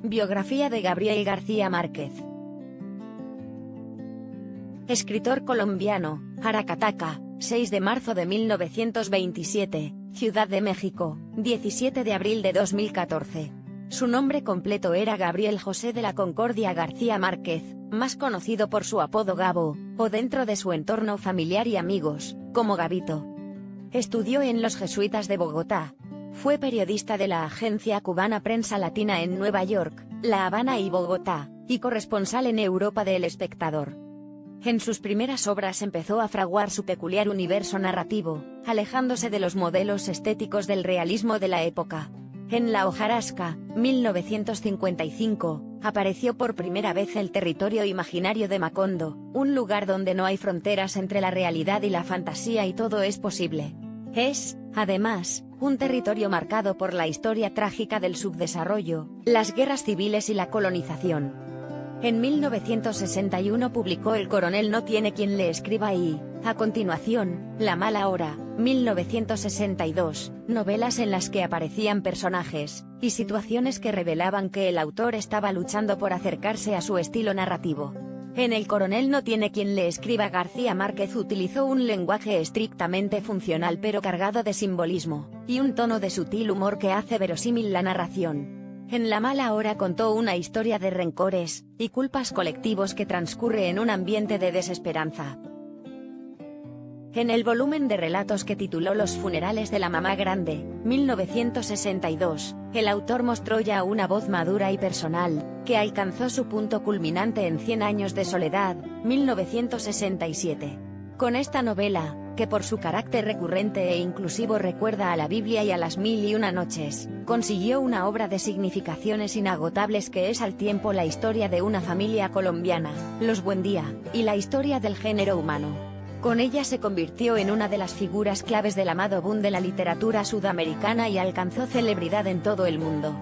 Biografía de Gabriel García Márquez. Escritor colombiano, Aracataca, 6 de marzo de 1927, Ciudad de México, 17 de abril de 2014. Su nombre completo era Gabriel José de la Concordia García Márquez, más conocido por su apodo Gabo, o dentro de su entorno familiar y amigos, como Gabito. Estudió en los jesuitas de Bogotá. Fue periodista de la agencia cubana Prensa Latina en Nueva York, La Habana y Bogotá, y corresponsal en Europa de El Espectador. En sus primeras obras empezó a fraguar su peculiar universo narrativo, alejándose de los modelos estéticos del realismo de la época. En La hojarasca, 1955, apareció por primera vez el territorio imaginario de Macondo, un lugar donde no hay fronteras entre la realidad y la fantasía y todo es posible. Es, además, un territorio marcado por la historia trágica del subdesarrollo, las guerras civiles y la colonización. En 1961 publicó El coronel no tiene quien le escriba y, a continuación, La mala hora, 1962, novelas en las que aparecían personajes y situaciones que revelaban que el autor estaba luchando por acercarse a su estilo narrativo. En El coronel no tiene quien le escriba, García Márquez utilizó un lenguaje estrictamente funcional pero cargado de simbolismo, y un tono de sutil humor que hace verosímil la narración. En La mala hora contó una historia de rencores y culpas colectivos que transcurre en un ambiente de desesperanza. En el volumen de relatos que tituló Los funerales de la mamá grande, 1962, el autor mostró ya una voz madura y personal, que alcanzó su punto culminante en 100 años de soledad, 1967. Con esta novela, que por su carácter recurrente e inclusivo recuerda a la Biblia y a las 1001 noches, consiguió una obra de significaciones inagotables que es al tiempo la historia de una familia colombiana, los Buendía, y la historia del género humano. Con ella se convirtió en una de las figuras claves del amado boom de la literatura sudamericana y alcanzó celebridad en todo el mundo.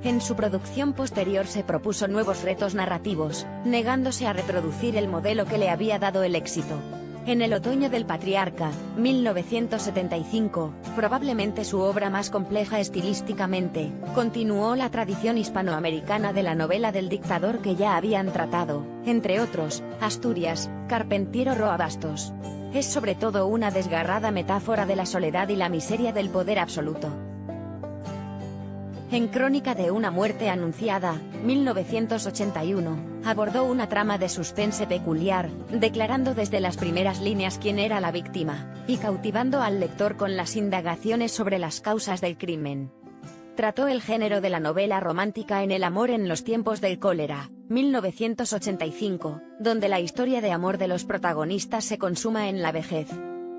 En su producción posterior se propuso nuevos retos narrativos, negándose a reproducir el modelo que le había dado el éxito. En El otoño del patriarca, 1975, probablemente su obra más compleja estilísticamente, continuó la tradición hispanoamericana de la novela del dictador que ya habían tratado, entre otros, Asturias, Carpentier o Roa Bastos. Es sobre todo una desgarrada metáfora de la soledad y la miseria del poder absoluto. En Crónica de una muerte anunciada, 1981, abordó una trama de suspense peculiar, declarando desde las primeras líneas quién era la víctima, y cautivando al lector con las indagaciones sobre las causas del crimen. Trató el género de la novela romántica en El amor en los tiempos del cólera, 1985, donde la historia de amor de los protagonistas se consuma en la vejez.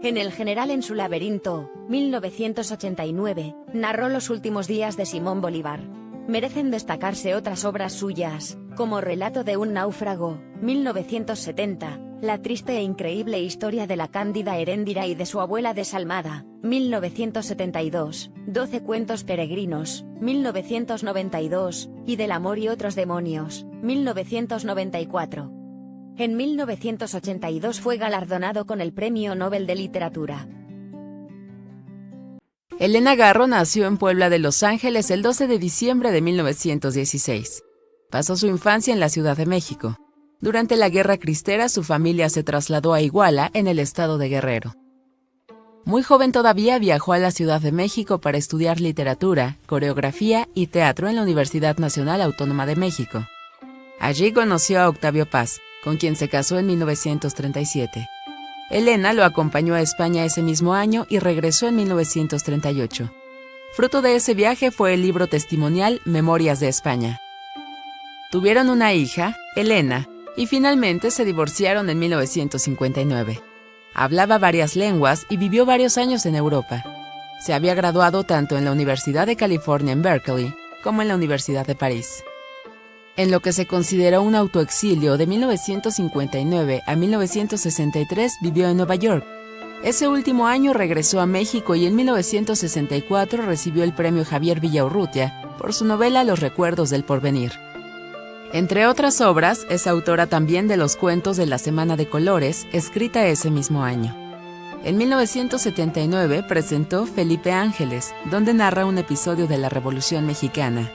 En El general en su laberinto, 1989, narró los últimos días de Simón Bolívar. Merecen destacarse otras obras suyas, como Relato de un náufrago, 1970, La triste e increíble historia de la cándida Heréndira y de su abuela desalmada, 1972, 12 cuentos peregrinos, 1992, y Del amor y otros demonios, 1994. En 1982 fue galardonado con el Premio Nobel de Literatura. Elena Garro nació en Puebla de Los Ángeles el 12 de diciembre de 1916. Pasó su infancia en la Ciudad de México. Durante la Guerra Cristera su familia se trasladó a Iguala, en el estado de Guerrero. Muy joven todavía viajó a la Ciudad de México para estudiar literatura, coreografía y teatro en la Universidad Nacional Autónoma de México. Allí conoció a Octavio Paz, con quien se casó en 1937. Elena lo acompañó a España ese mismo año y regresó en 1938. Fruto de ese viaje fue el libro testimonial Memorias de España. Tuvieron una hija, Elena, y finalmente se divorciaron en 1959. Hablaba varias lenguas y vivió varios años en Europa. Se había graduado tanto en la Universidad de California en Berkeley como en la Universidad de París. En lo que se consideró un autoexilio de 1959 a 1963 vivió en Nueva York. Ese último año regresó a México y en 1964 recibió el premio Javier Villaurrutia por su novela Los recuerdos del porvenir. Entre otras obras, es autora también de los cuentos de La Semana de Colores, escrita ese mismo año. En 1979 presentó Felipe Ángeles, donde narra un episodio de la Revolución Mexicana.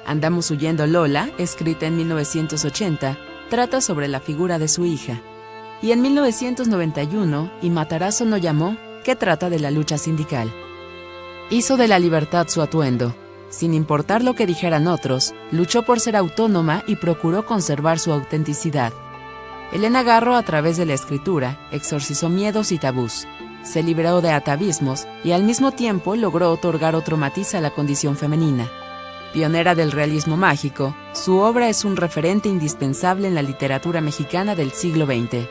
Andamos huyendo Lola, escrita en 1980, trata sobre la figura de su hija. Y en 1991, Y Matarazzo no llamó, que trata de la lucha sindical. Hizo de la libertad su atuendo. Sin importar lo que dijeran otros, luchó por ser autónoma y procuró conservar su autenticidad. Elena Garro, a través de la escritura, exorcizó miedos y tabús, se liberó de atavismos y al mismo tiempo logró otorgar otro matiz a la condición femenina. Pionera del realismo mágico, su obra es un referente indispensable en la literatura mexicana del siglo XX.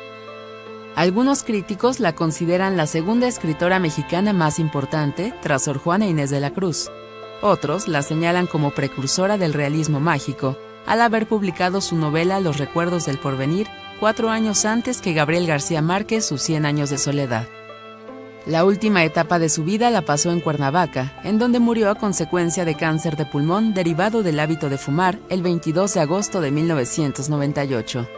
Algunos críticos la consideran la segunda escritora mexicana más importante tras Sor Juana Inés de la Cruz. Otros la señalan como precursora del realismo mágico, al haber publicado su novela Los recuerdos del porvenir 4 años antes que Gabriel García Márquez sus 100 años de soledad. La última etapa de su vida la pasó en Cuernavaca, en donde murió a consecuencia de cáncer de pulmón derivado del hábito de fumar el 22 de agosto de 1998.